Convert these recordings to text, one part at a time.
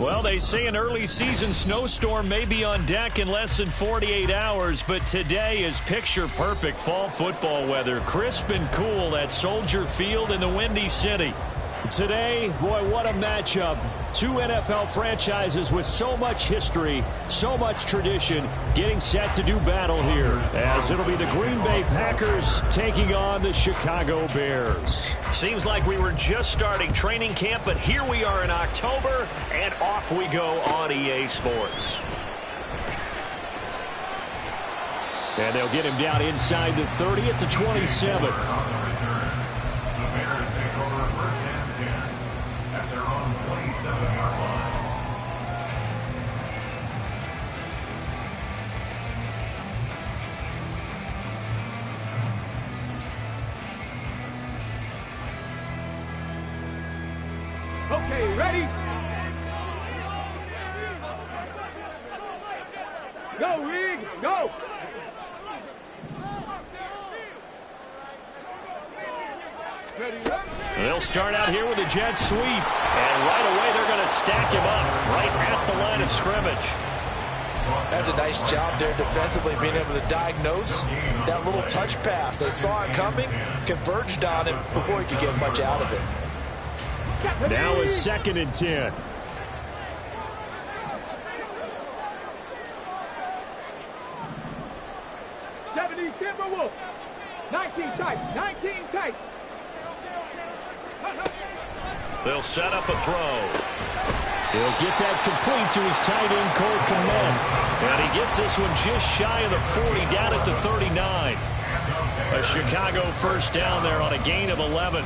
Well, they say an early season snowstorm may be on deck in less than 48 hours, but today is picture-perfect fall football weather. Crisp and cool at Soldier Field in the Windy City. Today, boy, what a matchup. Two NFL franchises with so much history, so much tradition, getting set to do battle here, as it'll be the Green Bay Packers taking on the Chicago Bears. Seems like we were just starting training camp, but here we are in October, and off we go on EA Sports. And they'll get him down inside the 30 at the 27. Okay, ready? Go, Reed, go! They'll start out here with a jet sweep, and right away they're going to stack him up right at the line of scrimmage. That's a nice job there defensively, being able to diagnose that little touch pass. They saw it coming, converged on it before he could get much out of it. Now a 2nd and 10. Timberwolves. 19 tight, 19 tight. They'll set up a throw. He'll get that complete to his tight end, Cole Kmet. And he gets this one just shy of the 40, down at the 39. A Chicago first down there on a gain of 11.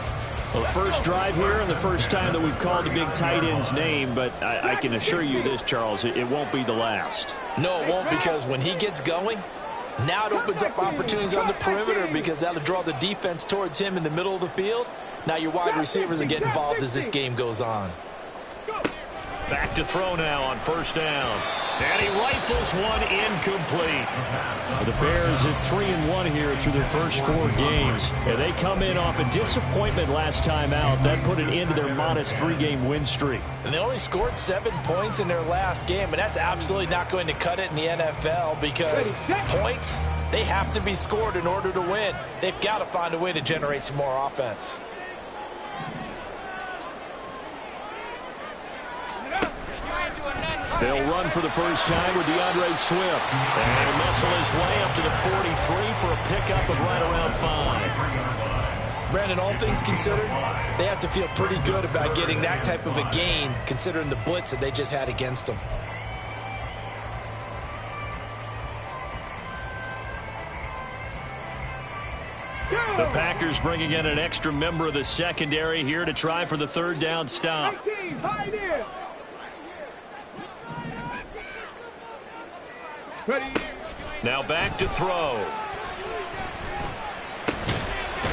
Well, first drive here and the first time that we've called the big tight end's name, but I can assure you this, Charles, it won't be the last. No, it won't, because when he gets going, now it opens up opportunities on the perimeter, because that'll draw the defense towards him in the middle of the field. Now your wide receivers will get involved as this game goes on. Back to throw now on first down. And he rifles one incomplete. The Bears at 3-1 here through their first 4 games. And they come in off a disappointment last time out. That put an end to their modest 3-game win streak. And they only scored 7 points in their last game, and that's absolutely not going to cut it in the NFL, because points, they have to be scored in order to win. They've got to find a way to generate some more offense. They'll run for the first time with DeAndre Swift. And he'll muscle his way up to the 43 for a pickup of right around 5. Brandon, all things considered, they have to feel pretty good about getting that type of a gain, considering the blitz that they just had against them. The Packers bringing in an extra member of the secondary here to try for the 3rd down stop. Now back to throw.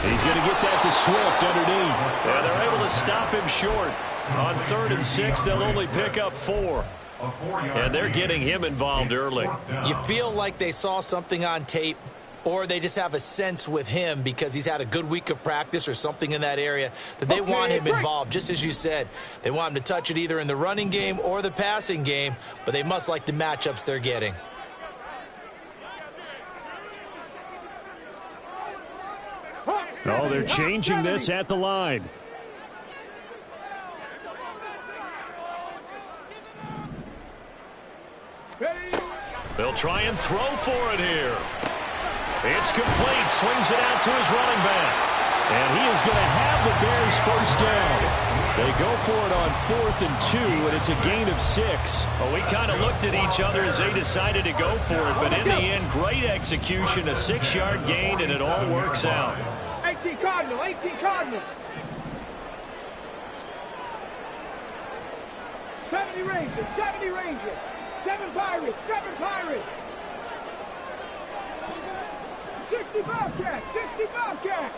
He's going to get that to Swift underneath. Yeah, they're able to stop him short. On 3rd and 6, they'll only pick up 4. And they're getting him involved early. You feel like they saw something on tape, or they just have a sense with him because he's had a good week of practice or something in that area that they want him involved. Just as you said, they want him to touch it either in the running game or the passing game, but they must like the matchups they're getting. Oh, they're changing this at the line. They'll try and throw for it here. It's complete. Swings it out to his running back. And he is going to have the Bears first down. They go for it on 4th and 2, and it's a gain of 6. Well, we kind of looked at each other as they decided to go for it, but in the end, great execution, a 6-yard gain, and it all works out. 18 Cardinal, 18 Cardinal. 70 Rangers, 70 Rangers. 7 Pirates, 7 Pirates. 60 Bobcats, 60 Bobcats.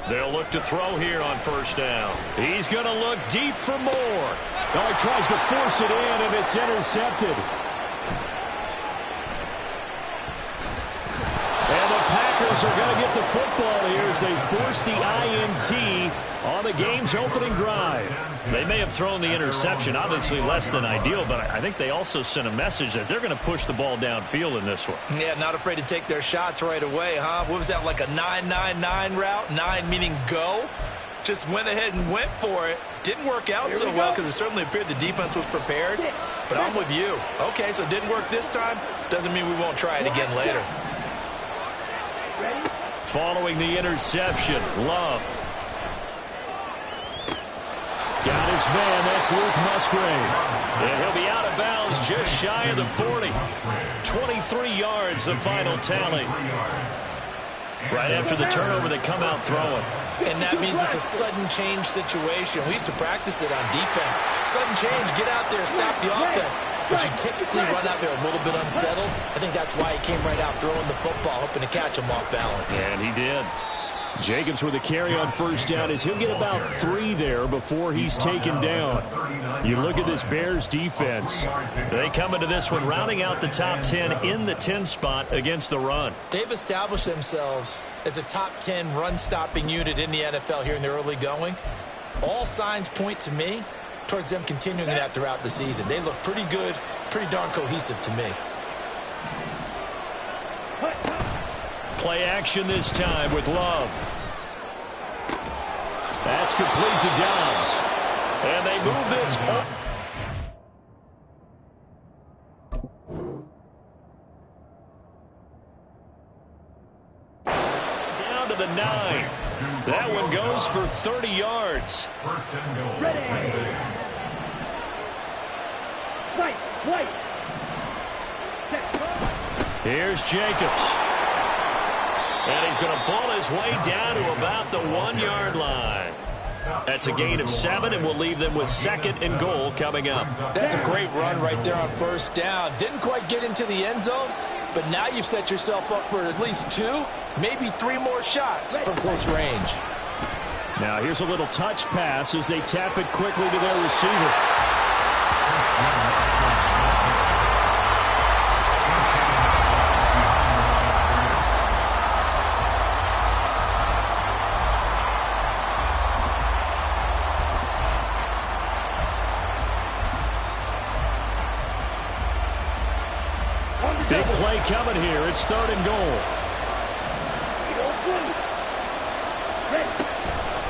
They'll look to throw here on first down. He's going to look deep for more. Now he tries to force it in, and it's intercepted. And the Packers are going to get the football here as they force the INT on the game's opening drive. They may have thrown the interception, obviously less than ideal, but I think they also sent a message that they're going to push the ball downfield in this one. Yeah, not afraid to take their shots right away, huh? What was that, like a 9-9-9 route? 9 meaning go? Just went ahead and went for it. Didn't work out so well because it certainly appeared the defense was prepared. But I'm with you. Okay, so it didn't work this time. Doesn't mean we won't try it again later. Following the interception, Love. Got his man, that's Luke Musgrave. And he'll be out of bounds just shy of the 40. 23 yards, the final tally. Right after the turnover, they come out throwing. And that means it's a sudden change situation. We used to practice it on defense. Sudden change, get out there, stop the offense. But you typically run out there a little bit unsettled. I think that's why he came right out throwing the football, hoping to catch him off balance. And he did. Jacobs with a carry on first down as he'll get about 3 there before he's taken down. You look at this Bears defense. They come into this one rounding out the top 10 in the 10 spot against the run. They've established themselves as a top 10 run-stopping unit in the NFL here in the early going. All signs point to me towards them continuing that throughout the season. They look pretty good, pretty darn cohesive to me. Play action this time with Love. That's complete to Dobbs. And they move this down to the 9. That one goes for 30 yards. Ready. White. Here's Jacobs. And he's going to ball his way down to about the 1-yard line. That's a gain of 7, and we'll leave them with 2nd and goal coming up. That's a great run right there on first down. Didn't quite get into the end zone, but now you've set yourself up for at least 2, maybe 3 more shots from close range. Now here's a little touch pass as they tap it quickly to their receiver. Big play coming here. It's 3rd and goal.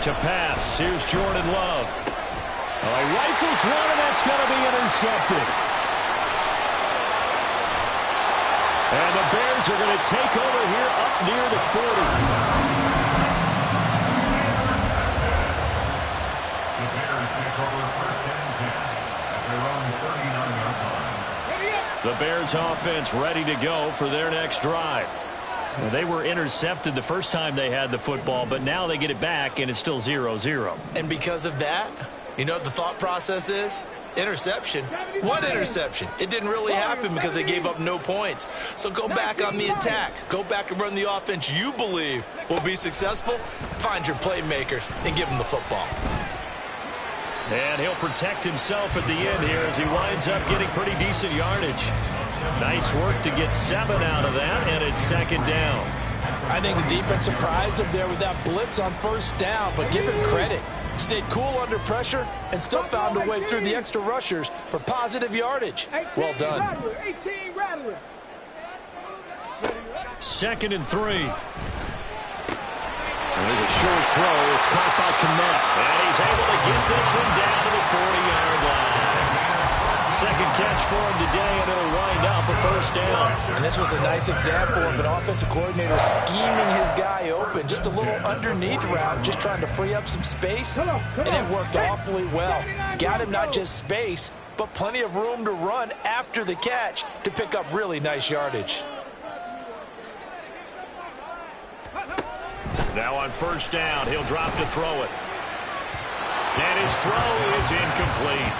To pass, here's Jordan Love. Oh, he rifles one, and that's going to be intercepted. And the Bears are going to take over here up near the 40. The Bears take over 1st and 10 at their own 39-yard line. The Bears offense ready to go for their next drive. Well, they were intercepted the first time they had the football, but now they get it back, and it's still 0-0. And because of that, you know what the thought process is? Interception. What interception? It didn't really happen because they gave up no points. So go back on the attack. Go back and run the offense you believe will be successful. Find your playmakers and give them the football. And he'll protect himself at the end here as he winds up getting pretty decent yardage. Nice work to get 7 out of that, and it's 2nd down. I think the defense surprised him there with that blitz on first down, but give him credit. Stayed cool under pressure and still found a way through the extra rushers for positive yardage. Well done. 18 Rattler. 2nd and 3. There's a short throw. It's caught by Kmet. And he's able to get this one down to the 40-yard line. 2nd catch for him today, and it'll wind up a 1st down. And this was a nice example of an offensive coordinator scheming his guy open. Just a little underneath route, just trying to free up some space, and it worked awfully well. Got him not just space, but plenty of room to run after the catch to pick up really nice yardage. Now on first down, he'll drop to throw it. And his throw is incomplete.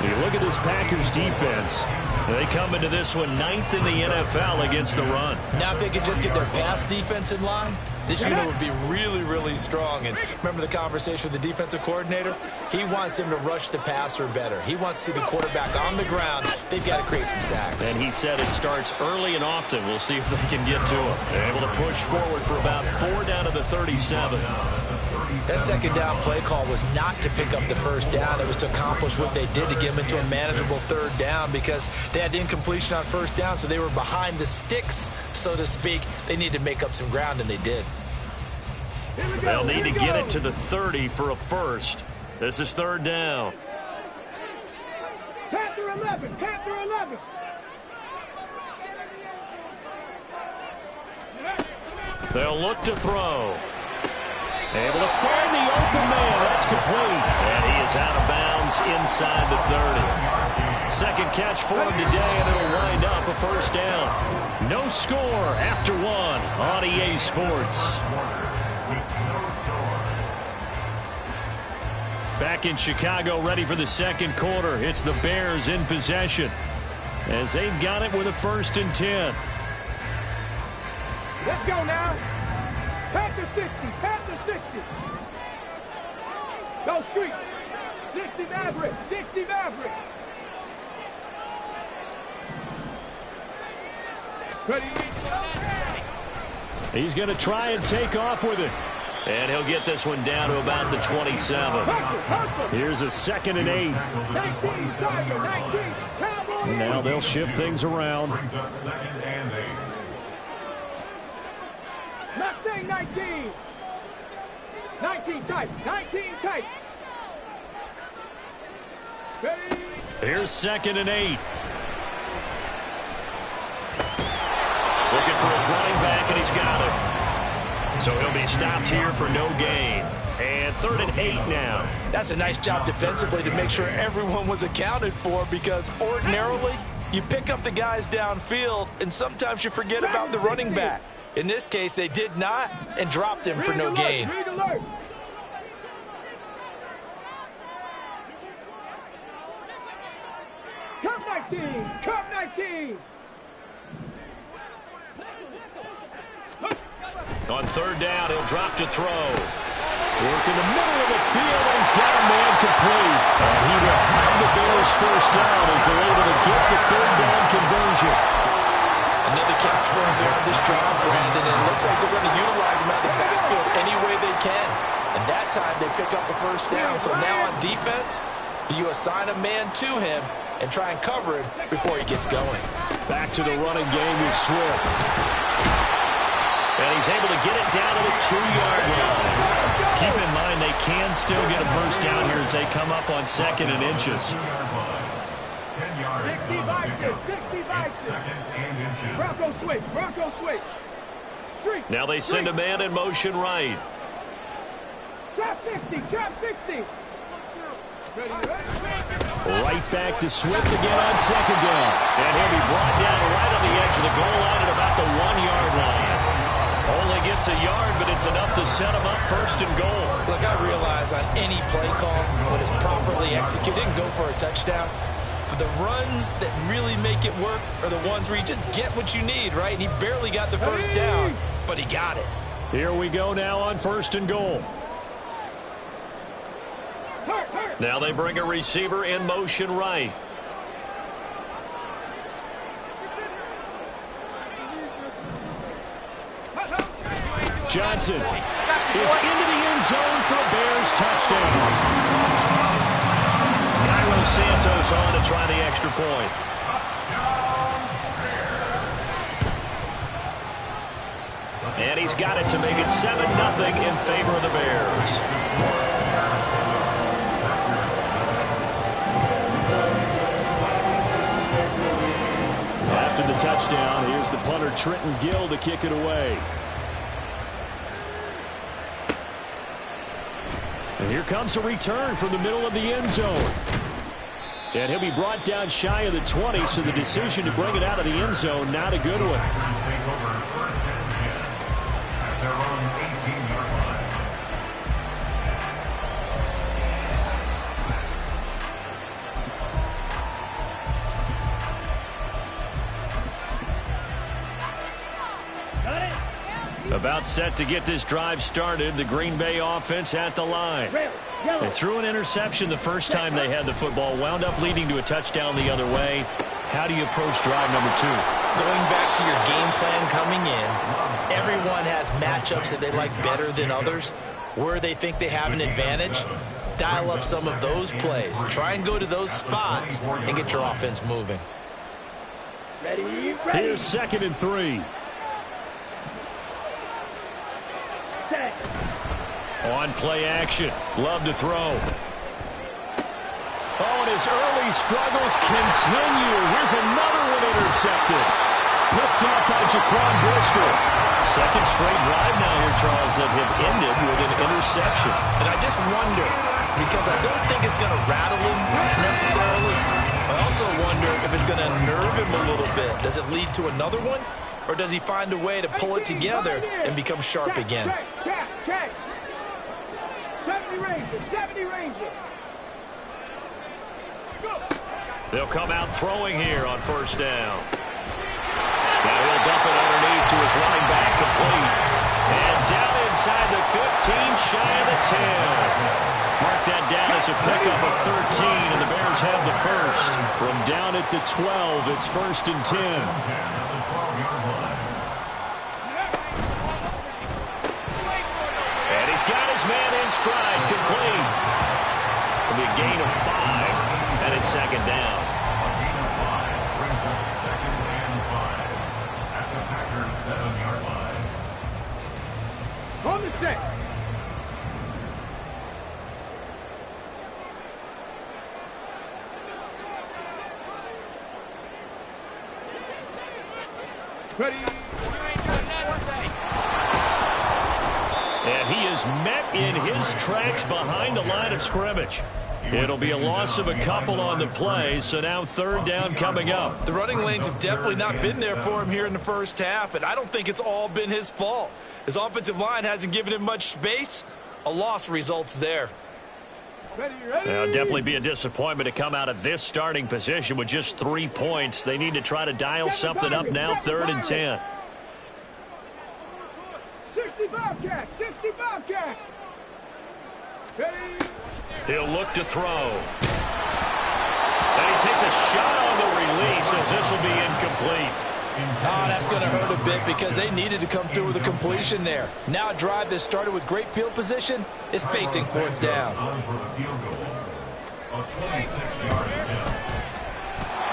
You look at this Packers defense. They come into this one 9th in the NFL against the run. Now if they could just get their pass defense in line, this unit would be really, really really strong. And remember the conversation with the defensive coordinator? He wants him to rush the passer better. He wants to see the quarterback on the ground. They've got to create some sacks. And he said it starts early and often. We'll see if they can get to him. They're able to push forward for about 4 down to the 37. That second down play call was not to pick up the first down. It was to accomplish what they did to get them into a manageable third down because they had incompletion on first down, so they were behind the sticks, so to speak. They needed to make up some ground, and they did. They'll need to get it to the 30 for a first. This is third down. Panther 11, Panther 11. They'll look to throw. Able to find the open man. That's complete. And he is out of bounds inside the 30. Second catch for him today, and it'll wind up a first down. No score after 1 on EA Sports. Back in Chicago, ready for the second quarter. It's the Bears in possession as they've got it with a 1st and 10. Let's go now. Panther 60, Panther 60. Go street. 60 Maverick, 60 Maverick. He's going to try and take off with it. And he'll get this one down to about the 27. Here's a 2nd and 8. 19, Tiger, 19, Cowboy. Now they'll shift things around. Mustang 19. 19 tight, 19 tight. Ready. Here's 2nd and 8. Looking for his running back, and he's got it. So he'll be stopped here for no gain. And 3rd and 8 now. That's a nice job defensively to make sure everyone was accounted for because ordinarily you pick up the guys downfield and sometimes you forget about the running back. In this case, they did not and dropped him for no gain. Read alert. Come 19, come 19. On 3rd down, he'll drop to throw. Work in the middle of the field, and he's got a man complete. And he will have the Bears' first down as they're able to get the 3rd down conversion. Another catch for him there on this drive, Brandon. And it looks like they're going to utilize him out of the backfield any way they can. And that time they pick up a first down. So now on defense, you assign a man to him and try and cover him before he gets going. Back to the running game with Swift. And he's able to get it down to the 2-yard line. Keep in mind they can still get a first down here as they come up on 2nd and inches. 10 yards. 65. Bronco switch, Bronco switch. Street. Now they send a man in motion right. Trap 60, trap 60. Right back to Swift again on 2nd down. And he'll be brought down right on the edge of the goal line at about the 1-yard line. Only gets a yard, but it's enough to set him up 1st and goal. Look, I realize on any play call, when it's properly executed, and go for a touchdown. But the runs that really make it work are the ones where you just get what you need, right? And he barely got the first down, but he got it. Here we go now on 1st and goal. Now they bring a receiver in motion right. Johnson is into the end zone for a Bears touchdown. Cairo Santos on to try the extra point. And he's got it to make it 7-0 in favor of the Bears. After the touchdown, here's the punter Trenton Gill to kick it away. And here comes a return from the middle of the end zone. And he'll be brought down shy of the 20, so the decision to bring it out of the end zone, not a good one. About set to get this drive started. The Green Bay offense at the line. They threw an interception the first time they had the football. Wound up leading to a touchdown the other way. How do you approach drive number 2? Going back to your game plan coming in, everyone has matchups that they like better than others. Where they think they have an advantage, dial up some of those plays. Try and go to those spots and get your offense moving. Ready. Here's 2nd and 3. Set. On play action. Love to throw. Oh, and his early struggles continue. Here's another one intercepted. Picked up by Jaquan Brisker. Second straight drive now here, Charles, that have ended with an interception. And I just wonder, because I don't think it's going to rattle him necessarily, I also wonder if it's going to nerve him a little bit. Does it lead to another one? Or does he find a way to pull it together and become sharp again? Check. 70 ranges. 70 ranges. They'll come out throwing here on first down. Now he'll dump it underneath to his running back, complete. And down inside the 15, shy of the 10. Mark that down as a pickup of 13, and the Bears have the first. From down at the 12, it's 1st and 10. And he's got his man in stride, complete. It'll be a gain of 5, and it's 2nd down. On the set. Ready. And he is met in his tracks behind the line of scrimmage. It'll be a loss of a couple on the play, so now 3rd down coming up. The running lanes have definitely not been there for him here in the first half, and I don't think it's all been his fault. His offensive line hasn't given him much space. A loss results there. Ready. It'll definitely be a disappointment to come out of this starting position with just 3 points. They need to try to dial something up now, 3rd and 10. 65 cat. 65 cat. Ready. He'll look to throw. And he takes a shot on the release as this will be incomplete. Oh, that's going to hurt a bit because they needed to come through with a completion there. Now a drive that started with great field position is facing 4th down.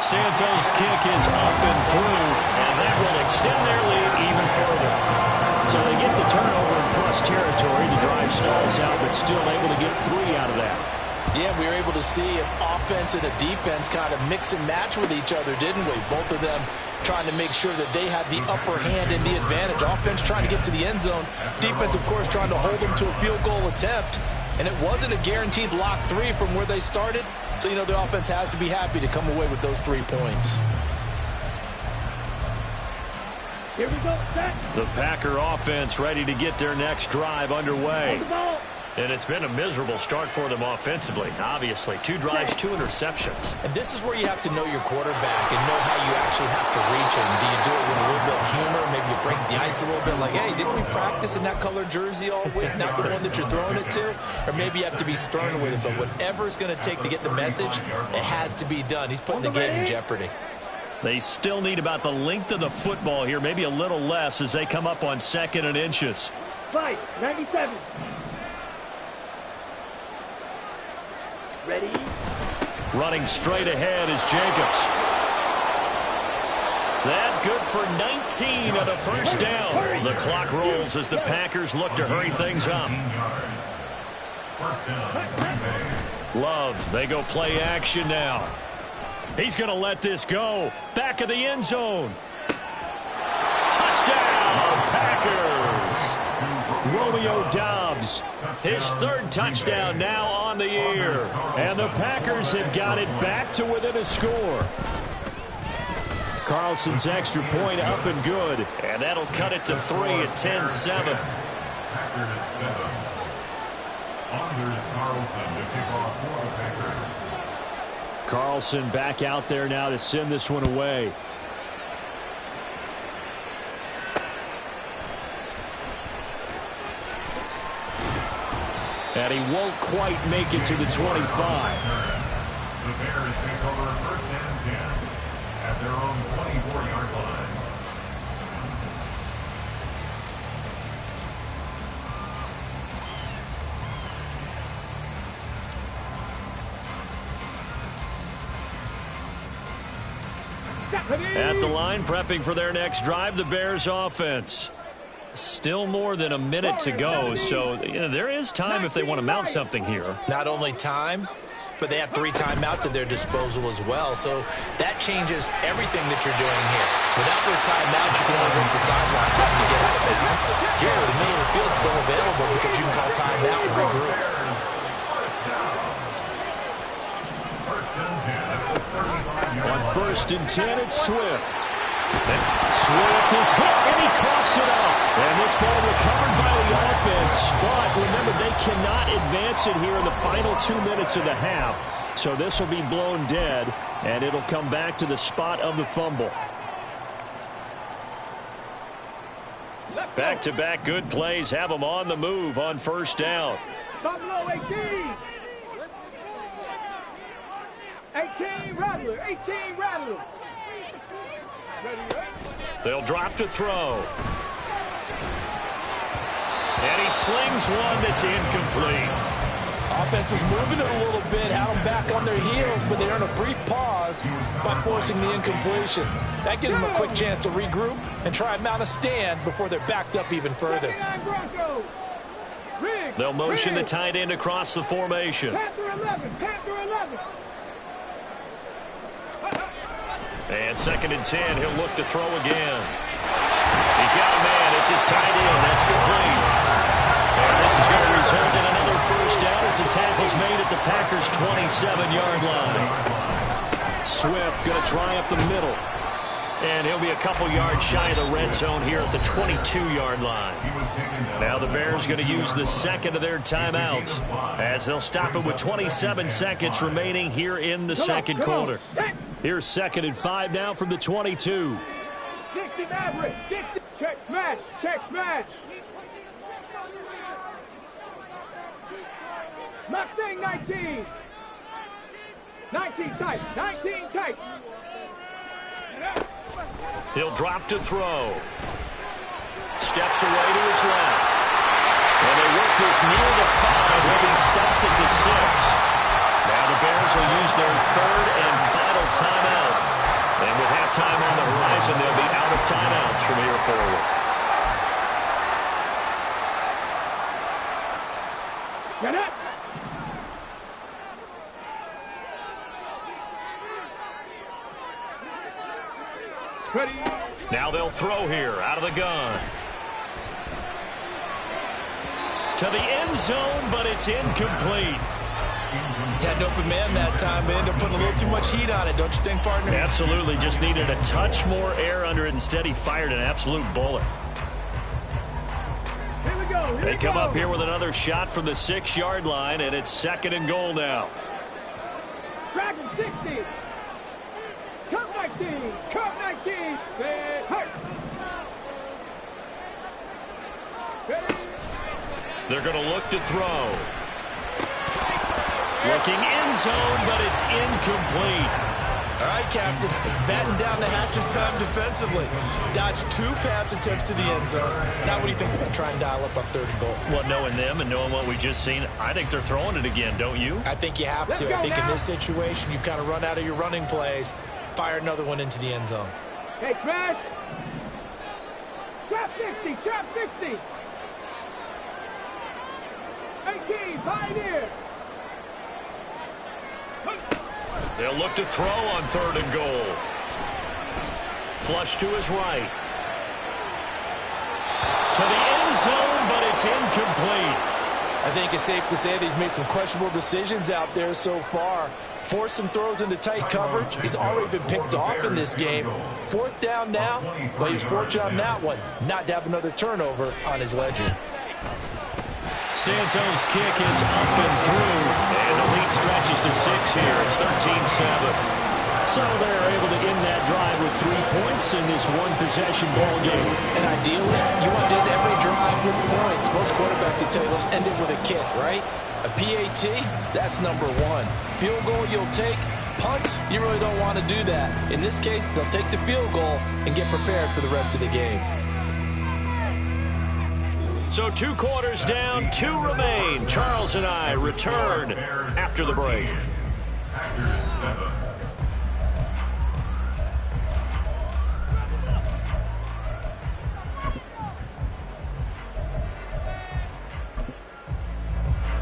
Santos' kick is up and through, and that will extend their lead even further. So they get the turnover in plus territory. The drive stalls out, but still able to get 3 out of that. Yeah, we were able to see an offense and a defense kind of mix and match with each other, didn't we? Both of them trying to make sure that they had the upper hand and the advantage. Offense trying to get to the end zone. Defense, of course, trying to hold them to a field goal attempt. And it wasn't a guaranteed lock 3 from where they started. So, you know, the offense has to be happy to come away with those 3 points. Here we go. Set. The Packer offense ready to get their next drive underway. The ball. And it's been a miserable start for them offensively. Obviously, 2 drives, 2 interceptions. And this is where you have to know your quarterback and know how you actually have to reach him. Do you do it with a little bit of humor? Maybe you break the ice a little bit like, hey, didn't we practice in that color jersey all week? Not the one that you're throwing it to? Or maybe you have to be stern with it. But whatever it's going to take to get the message, it has to be done. He's putting the game in jeopardy. They still need about the length of the football here, maybe a little less as they come up on 2nd and inches. Fight. 97. Ready. Running straight ahead is Jacobs. That good for 19 on the first down. The clock rolls as the Packers look to hurry things up. Love, they go play action now. He's going to let this go. Back of the end zone. Touchdown, Packers. Romeo Doubs, his 3rd touchdown now on the year. And the Packers have got it back to within a score. Carlson's extra point up and good. And that'll cut it to 3 at 10-7. Packers 7. Anders Carlson to kick off for the Packers. Carlson back out there now to send this one away. And he won't quite make it to the 25. The Bears take over first and 10 at their own 24-yard line. At the line, prepping for their next drive, the Bears offense. Still more than a minute to go, so there is time if they want to mount something here. Not only time, but they have 3 timeouts at their disposal as well, so that changes everything that you're doing here. Without those timeouts, you can only work the sidelines when you get out of bounds. Here, the middle of the field is still available because you can call timeout and regroup. On first and 10, it's Swift. Swift is hit, and he coughs it up. And this ball recovered by the offense. But remember, they cannot advance it here in the final 2 minutes of the half. So this will be blown dead, and it'll come back to the spot of the fumble. Back-to-back good plays have them on the move on first down. Buffalo 18. 18 Rattler. 18 Rattler. They'll drop to throw. And he slings one that's incomplete. Offense was moving it a little bit, had them back on their heels, but they earned a brief pause by forcing the incompletion. That gives them a quick chance to regroup and try and mount a stand before they're backed up even further. They'll motion the tight end across the formation. Panther 11. Panther 11. And second and 10, he'll look to throw again. He's got a man. It's his tight end. That's complete. And this is going to result in another first down as the tackle's made at the Packers' 27-yard line. Swift going to try up the middle. And he'll be a couple yards shy of the red zone here at the 22-yard line. Now the Bears going to use the second of their timeouts as they'll stop it with 27 seconds remaining here in the second quarter. Here's second and 5 now from the 22. 60 Maverick. 60. Check smash. Check smash. Mustang 19. 19 tight. 19 tight. He'll drop to throw. Steps away to his left. And they work this near the 5. He'll be stopped at the 6. Now the Bears will use their third and final timeout. And with halftime on the horizon, they'll be out of timeouts from here forward. Get it. Ready. Now they'll throw here out of the gun. To the end zone, but it's incomplete. Had an open man that time, but ended up putting a little too much heat on it, don't you think, partner? Absolutely. Just needed a touch more air under it. Instead, he fired an absolute bullet. Here we go. They come up here with another shot from the 6-yard line, and it's second and goal now. Dragon 60. Cup 19. Cup 19. Red hurt. Ready. They're going to look to throw. Looking end zone, but it's incomplete. All right, Captain. It's batting down the hatches time defensively. Dodged 2 pass attempts to the end zone. Now what do you think they're going to try and dial up on third and goal? Well, knowing them and knowing what we just seen, I think they're throwing it again, don't you? I think you have to. I think in this situation, you've kind of run out of your running plays. Fire another one into the end zone. Hey, smash. Trap 60. Trap 60. 18. Pioneer. They'll look to throw on third and goal. Flush to his right. To the end zone, but it's incomplete. I think it's safe to say that he's made some questionable decisions out there so far. Forced some throws into tight coverage. He's already been picked off in this game. 4th down now, but he was fortunate on that one not to have another turnover on his ledger. Santos' kick is up and through, and the lead stretches to 6 here. It's 13-7. So they're able to end that drive with 3 points in this one-possession ball game. And ideally, you want to end every drive good points. Most quarterbacks will tell you, let's end it with a kick, right? A PAT, that's number one. Field goal you'll take. Punts, you really don't want to do that. In this case, they'll take the field goal and get prepared for the rest of the game. So 2 quarters down, 2 remain. Charles and I return after the break. Packers 7.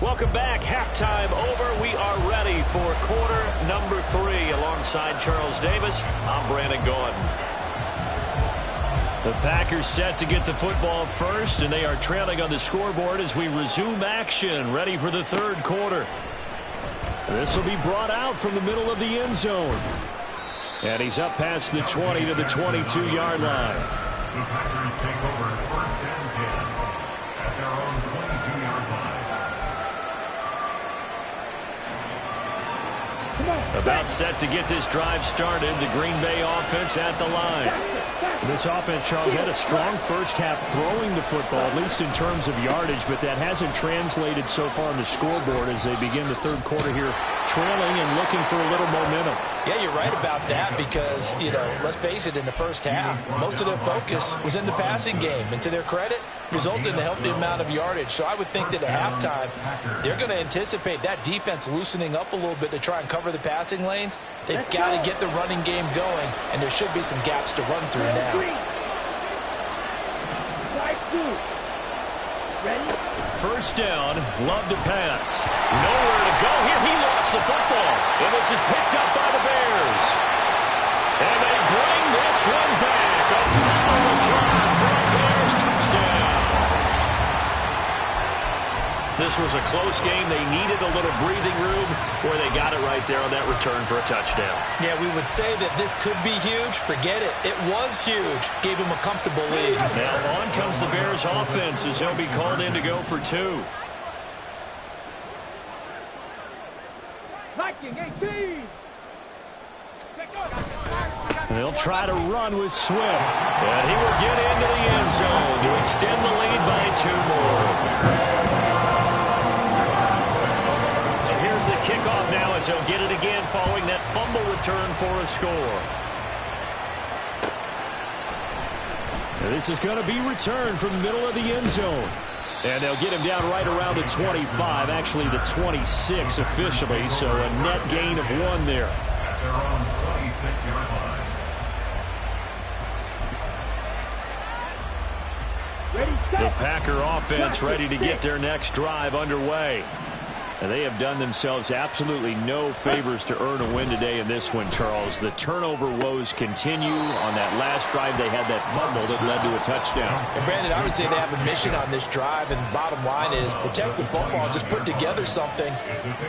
Welcome back. Halftime over. We are ready for quarter number 3. Alongside Charles Davis, I'm Brandon Gaudin. The Packers set to get the football first, and they are trailing on the scoreboard as we resume action, ready for the 3rd quarter. This will be brought out from the middle of the end zone. And he's up past the 20 to the 22-yard line. The Packers take over 1st and 10 at their own 22-yard line. About set to get this drive started. The Green Bay offense at the line. This offense, Charles, had a strong first half throwing the football, at least in terms of yardage, but that hasn't translated so far on the scoreboard as they begin the 3rd quarter here, trailing and looking for a little momentum. Yeah, you're right about that because, let's face it, in the first half, most of their focus was in the passing game. And to their credit, resulted in a healthy amount of yardage. So I would think that at halftime, they're going to anticipate that defense loosening up a little bit to try and cover the passing lanes. They've got to get the running game going, and there should be some gaps to run through now. First down, Love to pass. Nowhere to go here. He lost the football. And this is picked up by the Bears. And they bring this one back. A final return for a Bears touchdown. This was a close game. They needed a little breathing room where they got it right there on that return for a touchdown. Yeah, we would say that this could be huge. Forget it. It was huge. Gave him a comfortable lead. Now on comes the Bears offense as he'll be called in to go for 2. They'll try to run with Swift. And he will get into the end zone to extend the lead by 2 more. So here's the kickoff now as he'll get it again following that fumble return for a score. Now this is going to be returned from the middle of the end zone. And they'll get him down right around the 25, actually the 26 officially, so a net gain of 1 there. At their own 26-yard line. The Packer offense ready to get their next drive underway. And they have done themselves absolutely no favors to earn a win today in this one, Charles. The turnover woes continue. On that last drive, they had that fumble that led to a touchdown. And Brandon, I would say they have a mission on this drive, and the bottom line is protect the football, just put together something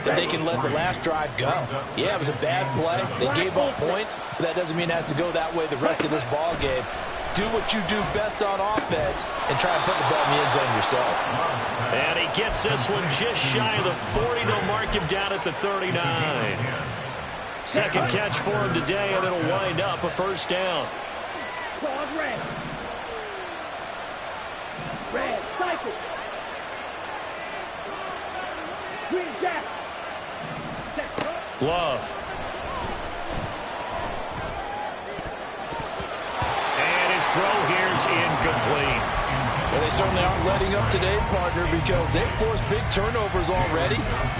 that they can let the last drive go. Yeah, it was a bad play. They gave up points, but that doesn't mean it has to go that way the rest of this ball game. Do what you do best on offense and try and put the ball in the end zone yourself. And he gets this one just shy of the 40. They'll mark him down at the 39. Second catch for him today, and it'll wind up a first down. Red. Red, cycle. Green, jack. Love. Throw here's incomplete. Well, they certainly aren't letting up today, partner, because they've forced big turnovers already,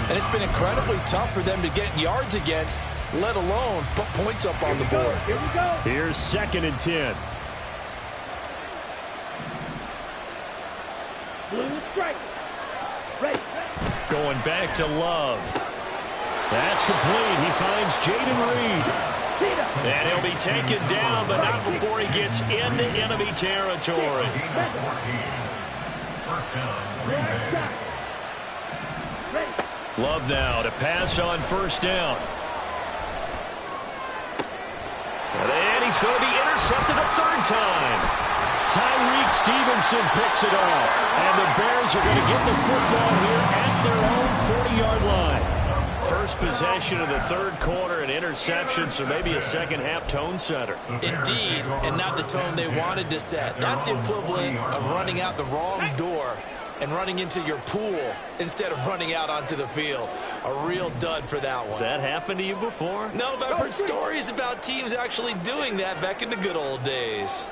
and it's been incredibly tough for them to get yards against, let alone put points up on the board. Here we go. Here's 2nd and 10. Blue strike. Ready. Going back to Love. That's complete. He finds Jaden Reed. And he'll be taken down, but not before he gets into enemy territory. Love now to pass on first down. And he's going to be intercepted a 3rd time. Tyreek Stevenson picks it off. And the Bears are going to get the football here at their own 40-yard line. First possession of the third quarter, an interception, so maybe a second-half tone setter. Indeed, and not the tone they wanted to set. That's the equivalent of running out the wrong door and running into your pool instead of running out onto the field. A real dud for that one. Has that happened to you before? No, but I've heard stories about teams actually doing that back in the good old days.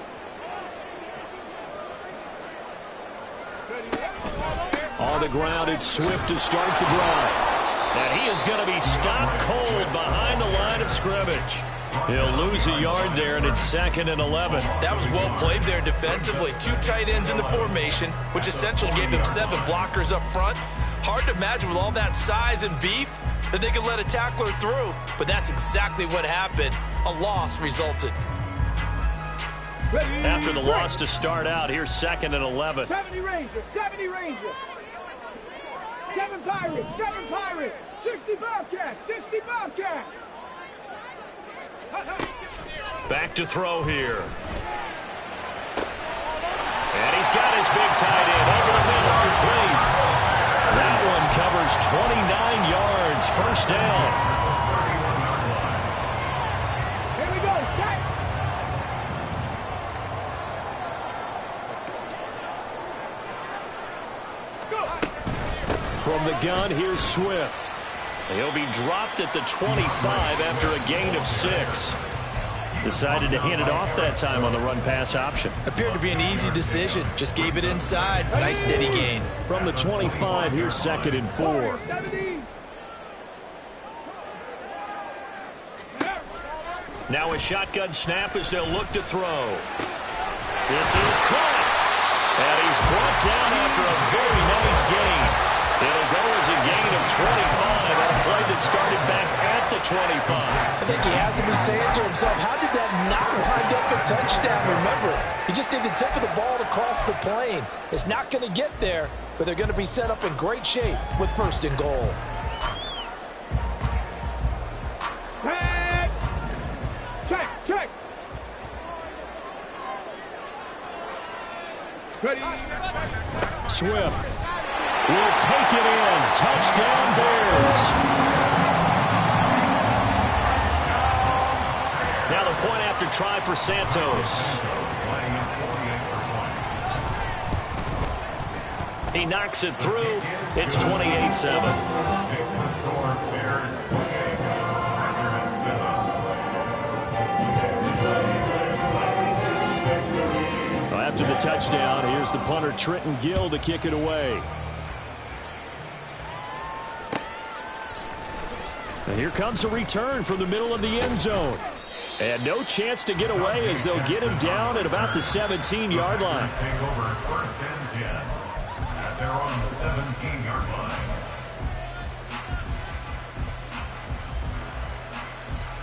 On the ground, it's Swift to start the drive. And he is going to be stopped cold behind the line of scrimmage. He'll lose a yard there, and it's 2nd and 11. That was well played there defensively. 2 tight ends in the formation, which essentially gave them 7 blockers up front. Hard to imagine with all that size and beef that they could let a tackler through. But that's exactly what happened. A loss resulted. After the loss to start out, here's 2nd and 11. 70 Rangers, 70 Rangers. 7 Pirates, 7 Pirates. 60 Bobcats, 60 Bobcats. Back to throw here. And he's got his big tight end over the middle, complete. That one covers 29 yards, first down. Here we go, set. From the gun, here's Swift. He'll be dropped at the 25 after a gain of 6. Decided to hand it off that time on the run-pass option. Appeared to be an easy decision. Just gave it inside. Nice steady gain. From the 25, here's 2nd and 4. 70. Now a shotgun snap as they'll look to throw. This is caught. And he's brought down after a very nice gain. It'll go as a gain of 25 on a play that started back at the 25. I think he has to be saying to himself, how did that not wind up a touchdown? Remember, he just did the tip of the ball to cross the plane. It's not going to get there, but they're going to be set up in great shape with 1st and goal. Check, check. Ready. Swift will take it in. Touchdown, Bears. Now the point after try for Santos. He knocks it through. It's 28-7. After the touchdown, here's the punter, Trenton Gill, to kick it away. And here comes a return from the middle of the end zone. And no chance to get away as they'll get him down at about the 17-yard line. Take over 1st and 10 at their own 17-yard line.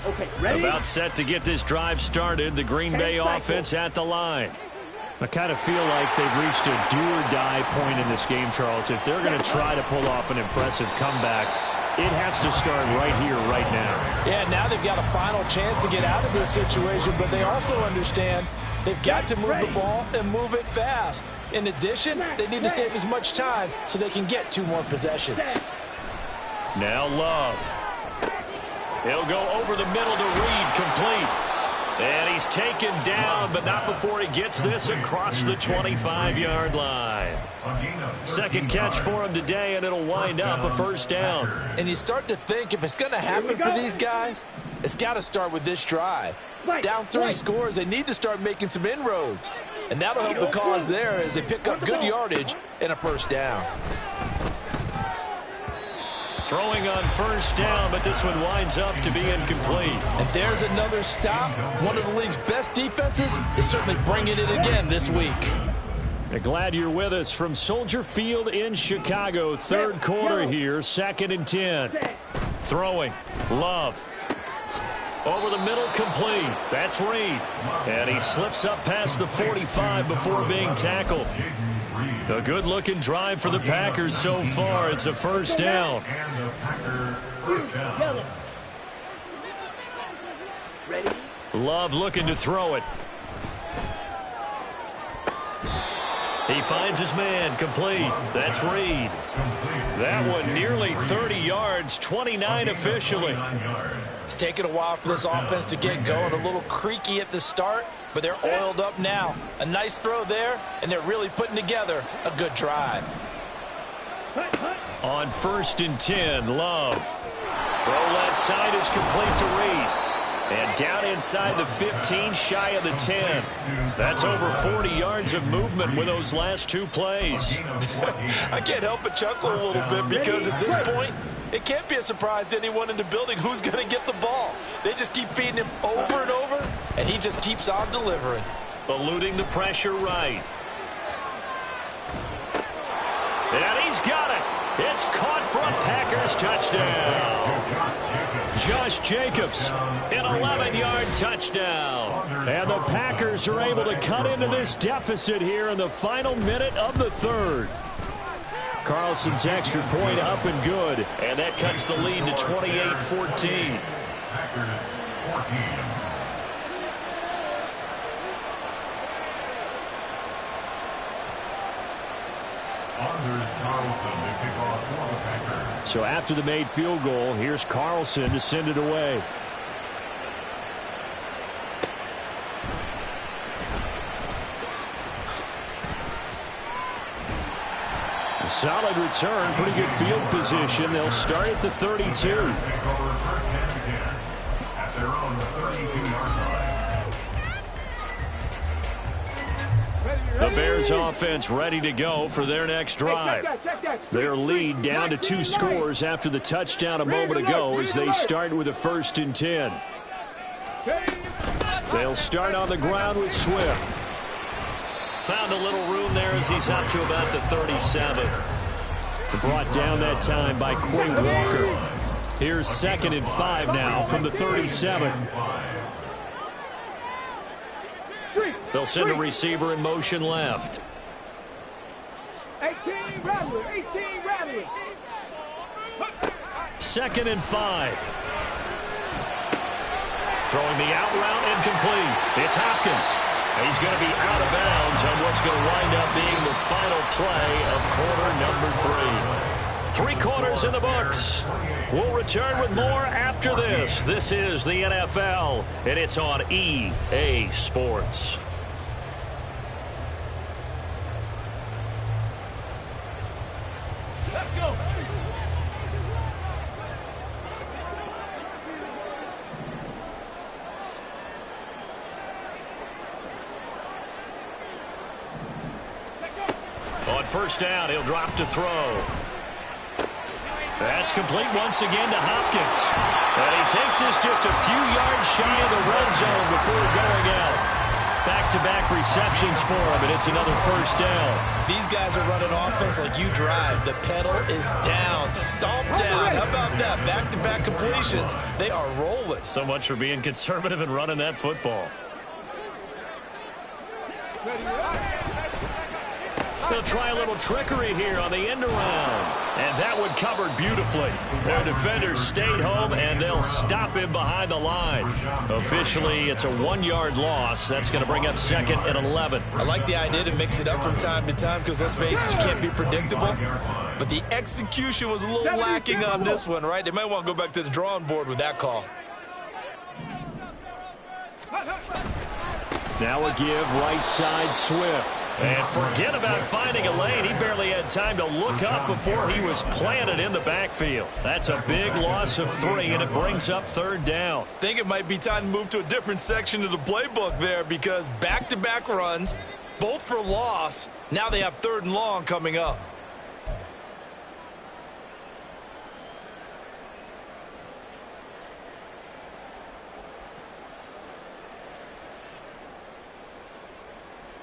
Okay, ready? About set to get this drive started. The Green Bay offense at the line. I kind of feel like they've reached a do-or-die point in this game, Charles. If they're going to try to pull off an impressive comeback, it has to start right here, right now. Yeah, now they've got a final chance to get out of this situation, but they also understand they've got to move the ball and move it fast. In addition, they need to save as much time so they can get 2 more possessions. Now Love. He'll go over the middle to Reed, complete. And he's taken down, but not before he gets this across the 25-yard line. Second catch for him today, and it'll wind up a 1st down. And you start to think if it's going to happen for these guys, it's got to start with this drive. Down 3 scores, they need to start making some inroads. And that'll help the cause there as they pick up good yardage and a 1st down. Throwing on 1st down, but this one winds up to be incomplete. And there's another stop. One of the league's best defenses is certainly bringing it again this week. Glad you're with us from Soldier Field in Chicago. 3rd quarter here, 2nd and 10. Throwing, Love. Over the middle, complete. That's Reed. And he slips up past the 45 before being tackled. A good-looking drive for the Packers so far. It's a 1st down. And the Packers 1st down. Ready? Love looking to throw it. He finds his man, complete. That's Reed. Complete. That one nearly 30 yards, 29 officially. It's taken a while for this offense to get going. A little creaky at the start, but they're oiled up now. A nice throw there, and they're really putting together a good drive. On 1st and 10, Love. Throw left side is complete to Reed. And down inside the 15, shy of the 10. That's over 40 yards of movement with those last 2 plays. I can't help but chuckle a little bit because at this point, it can't be a surprise to anyone in the building who's going to get the ball. They just keep feeding him over and over, and he just keeps on delivering. Eluding the pressure right. And he's got it. It's caught for a Packers touchdown. Josh Jacobs, an 11-yard touchdown. And the Packers are able to cut into this deficit here in the final minute of the 3rd. Carlson's extra point up and good. And that cuts the lead to 28-14. Packers 14. Anders Carlson to kick off for the Packers. So after the made field goal, here's Carlson to send it away. A solid return, pretty good field position. They'll start at the 32. Take over 1st and 10 at their own 32-yard line. The Bears offense ready to go for their next drive. Their lead down to 2 scores after the touchdown a moment ago as they start with a 1st and 10. They'll start on the ground with Swift. Found a little room there as he's up to about the 37. Brought down that time by Quay Walker. Here's 2nd and 5 now from the 37. They'll send a receiver in motion left. 18 Rattler, 18 Rattler. 2nd and 5. Throwing the out route incomplete. It's Hopkins. He's going to be out of bounds on what's going to wind up being the final play of quarter number 3. 3 quarters in the books. We'll return with more after this. This is the NFL, and it's on EA Sports. Let's go. On 1st down, he'll drop to throw. That's complete once again to Hopkins. And he takes this just a few yards shy of the red zone before going out. Back-to-back receptions for him, and it's another 1st down. These guys are running offense like you drive. The pedal is down, stomp down. How about that? Back-to-back completions. They are rolling. So much for being conservative and running that football. They'll try a little trickery here on the end around. And that one covered beautifully. Their defenders stayed home, and they'll stop him behind the line. Officially, it's a 1-yard loss. That's going to bring up 2nd and 11. I like the idea to mix it up from time to time because, let's face it, you can't be predictable. But the execution was a little lacking on this one, right? They might want to go back to the drawing board with that call. Now a give right side Swift. And forget about finding a lane. He barely had time to look up before he was planted in the backfield. That's a big loss of 3, and it brings up 3rd down. I think it might be time to move to a different section of the playbook there because back-to-back runs, both for loss. Now they have 3rd and long coming up.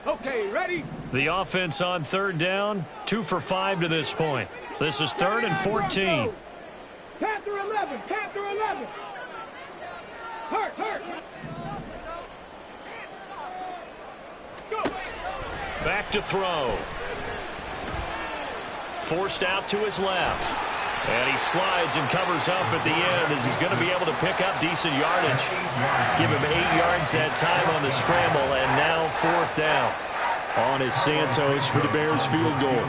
Okay, ready? The offense on 3rd down, 2 for 5 to this point. This is 3rd and 14. Panther 11, Panther 11. Hurt. Go. Back to throw. Forced out to his left. And he slides and covers up at the end as he's going to be able to pick up decent yardage. Give him 8 yards that time on the scramble, and now 4th down. On is Santos for the Bears field goal.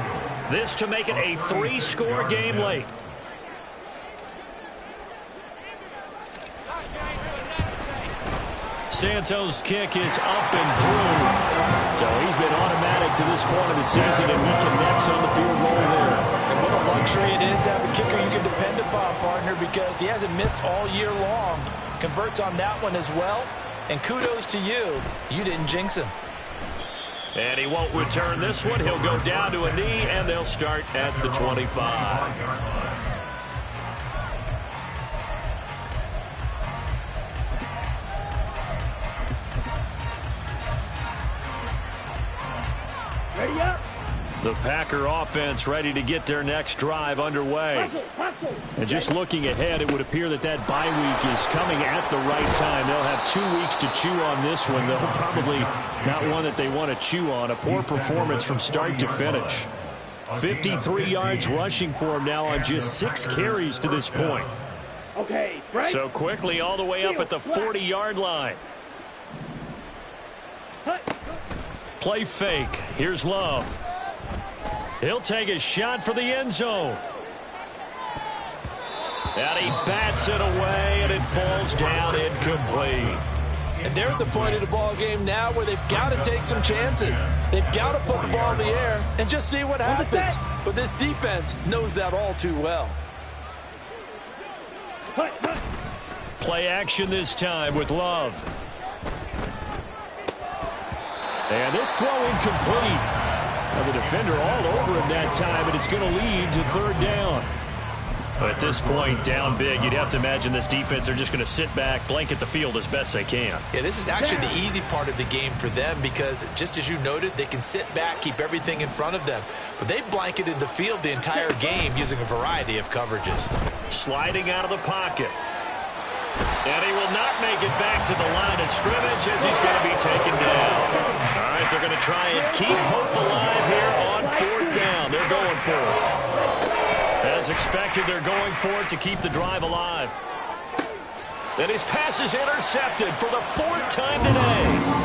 This to make it a 3-score game late. Santos' kick is up and through. So he's been automatic to this point of the season, and he connects on the field goal there. And what a luxury it is to have a kicker you can depend upon, partner, because he hasn't missed all year long. Converts on that one as well. And kudos to you. You didn't jinx him. And he won't return this one. He'll go down to a knee, and they'll start at the 25. Ready up. The Packer offense ready to get their next drive underway. And just looking ahead, it would appear that that bye week is coming at the right time. They'll have 2 weeks to chew on this one, though probably not one that they want to chew on. A poor performance from start to finish. 53 yards rushing for him now on just 6 carries to this point. Okay, right. So quickly all the way up at the 40-yard line. Play fake. Here's Love. He'll take a shot for the end zone. And he bats it away, and it falls down incomplete. And they're at the point of the ball game now where they've got to take some chances. They've got to put the ball in the air and just see what happens. But this defense knows that all too well. Play action this time with Love. And this throw incomplete. Now the defender all over him that time, and it's going to lead to 3rd down. At this point, down big, you'd have to imagine this defense are just going to sit back, blanket the field as best they can. Yeah, this is actually the easy part of the game for them because, just as you noted, they can sit back, keep everything in front of them. But they've blanketed the field the entire game using a variety of coverages. Sliding out of the pocket. And he will not make it back to the line of scrimmage as he's going to be taken down. All right, they're going to try and keep hope alive here on 4th down. They're going for it. As expected, they're going for it to keep the drive alive. And his pass is intercepted for the 4th time today.